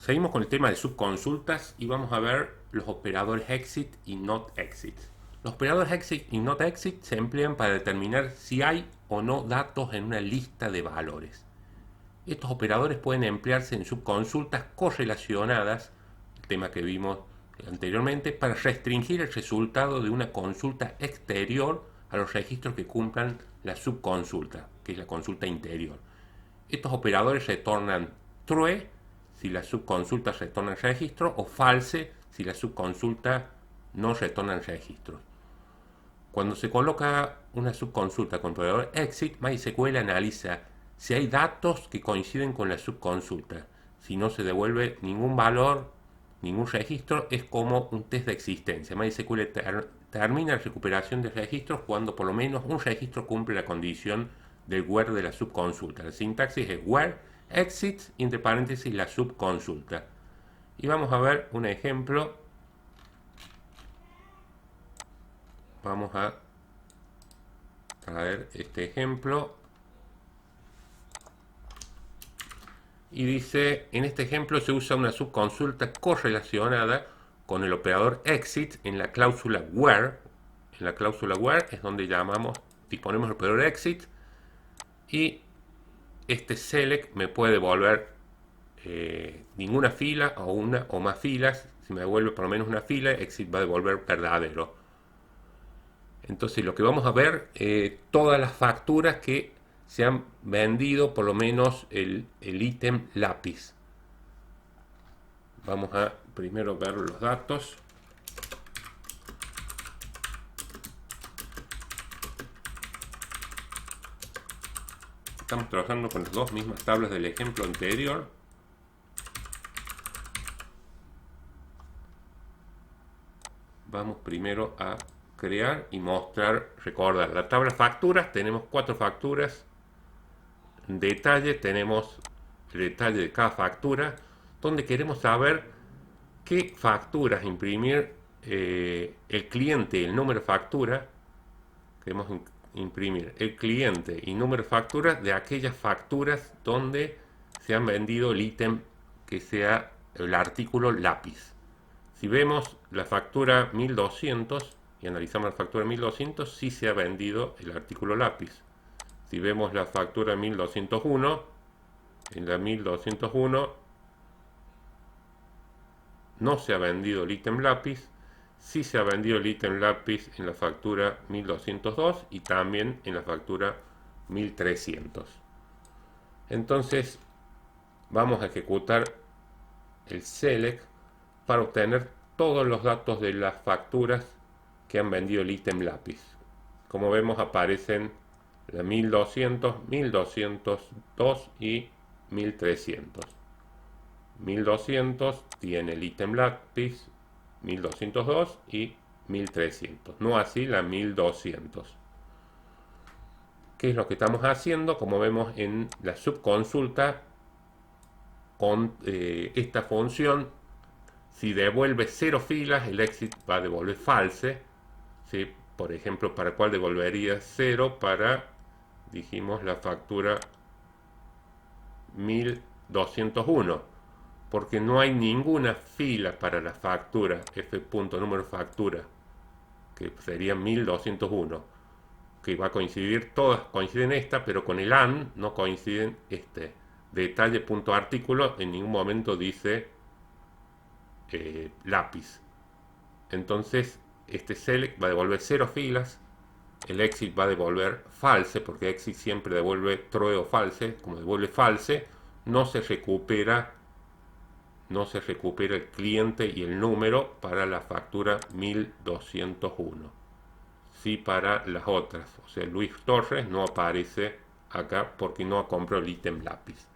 Seguimos con el tema de subconsultas y vamos a ver los operadores exit y not exit. Los operadores exit y not exit se emplean para determinar si hay o no datos en una lista de valores. Estos operadores pueden emplearse en subconsultas correlacionadas, el tema que vimos anteriormente, para restringir el resultado de una consulta exterior a los registros que cumplan la subconsulta, que es la consulta interior. Estos operadores retornan true si la subconsulta retorna el registro o false si la subconsulta no retorna el registro. Cuando se coloca una subconsulta con operador exit, MySQL analiza si hay datos que coinciden con la subconsulta. Si no se devuelve ningún valor, ningún registro, es como un test de existencia. MySQL termina la recuperación de registros cuando por lo menos un registro cumple la condición del where de la subconsulta. La sintaxis es where exit, entre paréntesis, la subconsulta. Y vamos a ver un ejemplo. Vamos a traer este ejemplo. Y dice, en este ejemplo se usa una subconsulta correlacionada con el operador exit en la cláusula where. En la cláusula where es donde disponemos el operador exit, y este select me puede devolver ninguna fila o una o más filas. Si me devuelve por lo menos una fila, exit va a devolver verdadero. Entonces lo que vamos a ver, todas las facturas que se han vendido, por lo menos el ítem lápiz. Vamos a primero ver los datos. Estamos trabajando con las dos mismas tablas del ejemplo anterior. Vamos primero a crear y mostrar, recordar la tabla facturas. Tenemos 4 facturas. Detalle, tenemos el detalle de cada factura, donde queremos saber qué facturas imprimir, el cliente y el número de factura. Queremos imprimir el cliente y número de factura de aquellas facturas donde se han vendido el ítem que sea el artículo lápiz. Si vemos la factura 1200 y analizamos la factura 1200, sí se ha vendido el artículo lápiz. Si vemos la factura 1201, en la 1201 no se ha vendido el ítem lápiz. Sí se ha vendido el ítem lápiz en la factura 1202 y también en la factura 1300. Entonces vamos a ejecutar el select para obtener todos los datos de las facturas que han vendido el ítem lápiz. Como vemos, aparecen la 1200, 1202 y 1300. 1200 tiene el ítem lápiz, 1202 y 1300. No así la 1200. ¿Qué es lo que estamos haciendo? Como vemos en la subconsulta, con esta función, si devuelve 0 filas, el exit va a devolver false. ¿Sí? Por ejemplo, ¿para cuál devolvería 0? Para, dijimos, la factura 1201. Porque no hay ninguna fila para la factura f. número factura, que sería 1201, que va a coincidir, todas coinciden esta, pero con el AND no coinciden este. Detalle.artículo en ningún momento dice lápiz. Entonces este select va a devolver 0 filas, el exit va a devolver false, porque exit siempre devuelve true o false. Como devuelve false, no se recupera el cliente y el número para la factura 1201. Sí para las otras. O sea, Luis Torres no aparece acá porque no ha comprado el ítem lápiz.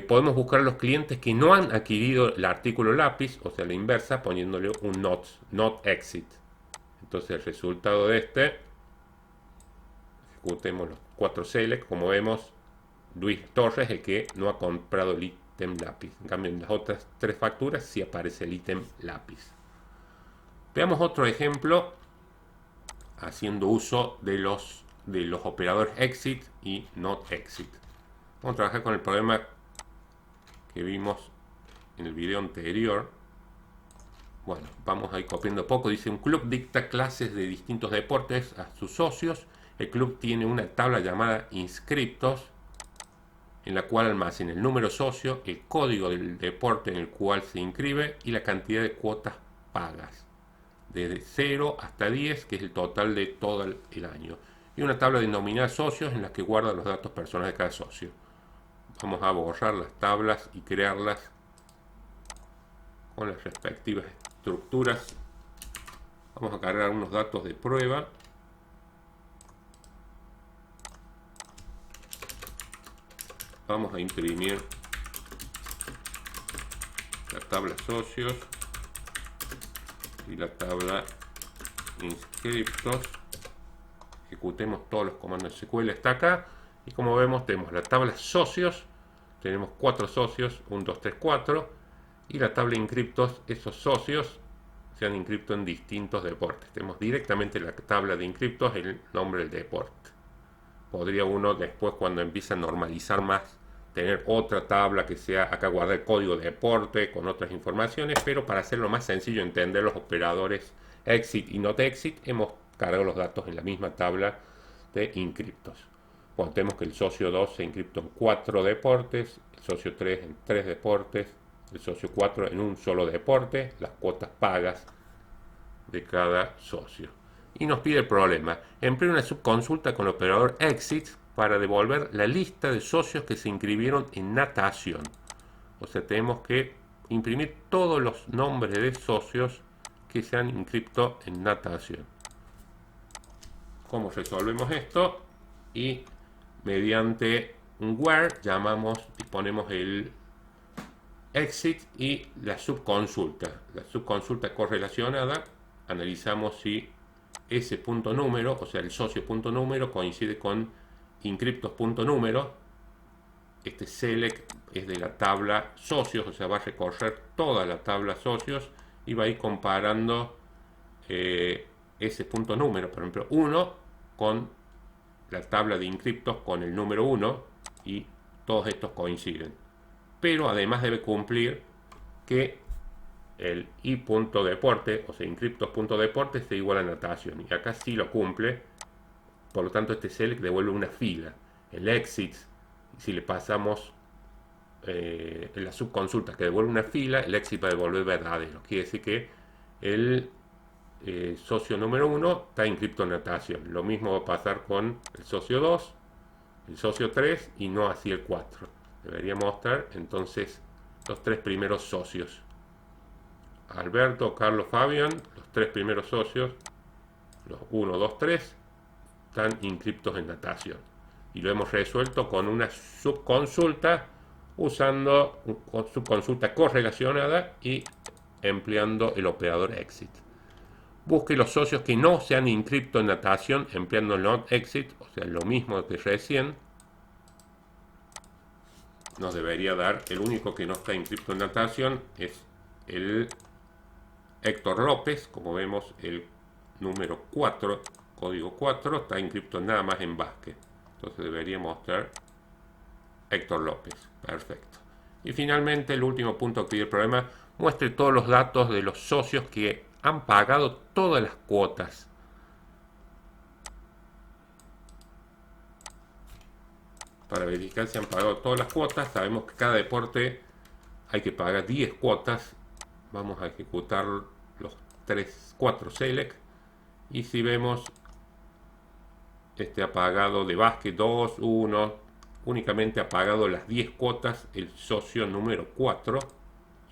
Podemos buscar a los clientes que no han adquirido el artículo lápiz, o sea, la inversa, poniéndole un not exit. Entonces el resultado de este, ejecutemos los 4 select. Como vemos, Luis Torres es el que no ha comprado el ítem lápiz. En cambio, en las otras 3 facturas sí aparece el ítem lápiz. Veamos otro ejemplo haciendo uso de los operadores exit y not exit. Vamos a trabajar con el problema que vimos en el video anterior. Bueno, vamos a ir copiando poco. Dice: un club dicta clases de distintos deportes a sus socios. El club tiene una tabla llamada inscriptos, en la cual almacena el número socio, el código del deporte en el cual se inscribe y la cantidad de cuotas pagas, desde 0 hasta 10, que es el total de todo el año. Y una tabla de nominar socios en la que guarda los datos personales de cada socio. Vamos a borrar las tablas y crearlas con las respectivas estructuras. Vamos a cargar unos datos de prueba. Vamos a imprimir la tabla socios y la tabla inscriptos. Ejecutemos todos los comandos SQL. Está acá. Y como vemos, tenemos la tabla socios. Tenemos 4 socios, 1, 2, 3, 4. Y la tabla inscriptos, esos socios se han inscrito en distintos deportes. Tenemos directamente la tabla de inscriptos el nombre del deporte. Podría uno después, cuando empieza a normalizar más, tener otra tabla que sea, acá guardar el código de deporte con otras informaciones, pero para hacerlo más sencillo, entender los operadores exit y not exit, hemos cargado los datos en la misma tabla de inscriptos. Bueno, tenemos que el socio 2 se inscriptó en 4 deportes, el socio 3 en 3 deportes, el socio 4 en un solo deporte, las cuotas pagas de cada socio. Y nos pide el problema: emplea una subconsulta con el operador exit para devolver la lista de socios que se inscribieron en natación. O sea, tenemos que imprimir todos los nombres de socios que se han inscrito en natación. ¿Cómo resolvemos esto? Y mediante un where llamamos y ponemos el exit y la subconsulta. La subconsulta correlacionada, analizamos si ese punto número, o sea el socio punto número, coincide con inscriptos punto número. Este select es de la tabla socios, o sea va a recorrer toda la tabla socios y va a ir comparando ese punto número, por ejemplo 1 con la tabla de inscriptos con el número 1, y todos estos coinciden. Pero además debe cumplir que el i.deporte, o sea, inscriptos.deporte, sea igual a natación. Y acá sí lo cumple. Por lo tanto, este select devuelve una fila. El exit, si le pasamos en la subconsulta que devuelve una fila, el exit va a devolver verdadero. Quiere decir que el socio número 1 está inscrito en natación. Lo mismo va a pasar con el socio 2, el socio 3 y no así el 4. Debería mostrar entonces los 3 primeros socios. Alberto, Carlos, Fabián, los 3 primeros socios, los 1, 2, 3, están inscriptos en natación. Y lo hemos resuelto con una subconsulta, usando subconsulta correlacionada y empleando el operador exit. Busque los socios que no se han inscrito en natación empleando el not exit, o sea, lo mismo que recién. Nos debería dar, el único que no está inscrito en natación es el Héctor López. Como vemos, el número 4, código 4, está inscrito nada más en básquet. Entonces debería mostrar Héctor López. Perfecto. Y finalmente, el último punto que pide el problema: muestre todos los datos de los socios que han pagado todas las cuotas. Para verificar si han pagado todas las cuotas, sabemos que cada deporte hay que pagar 10 cuotas. Vamos a ejecutar los 4 select. Y si vemos, ha pagado de básquet 2, 1, únicamente ha pagado las 10 cuotas el socio número 4.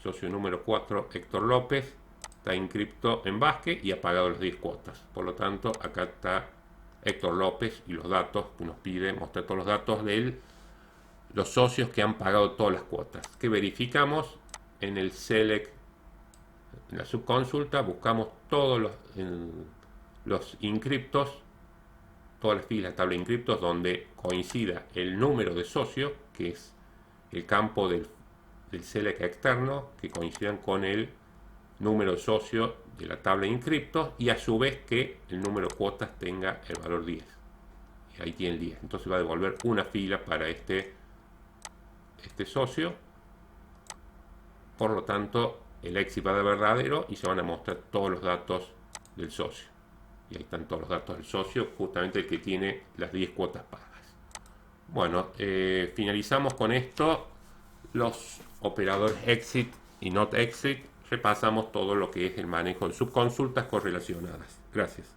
Socio número 4, Héctor López, está inscrito en básquet y ha pagado las 10 cuotas. Por lo tanto, acá está Héctor López y los datos que nos pide, mostrar todos los datos de los socios que han pagado todas las cuotas. Que verificamos en el select, en la subconsulta, buscamos todos los inscriptos, todas las filas de tabla de inscriptos donde coincida el número de socio, que es el campo del select externo, que coincidan con el número de socio de la tabla de inscriptos, y a su vez que el número de cuotas tenga el valor 10. Y ahí tiene el 10. Entonces va a devolver una fila para este socio. Por lo tanto, el exit va a dar verdadero y se van a mostrar todos los datos del socio. Y ahí están todos los datos del socio, justamente el que tiene las 10 cuotas pagas. Bueno, finalizamos con esto. Los operadores exit y not exit. Repasamos todo lo que es el manejo de subconsultas correlacionadas. Gracias.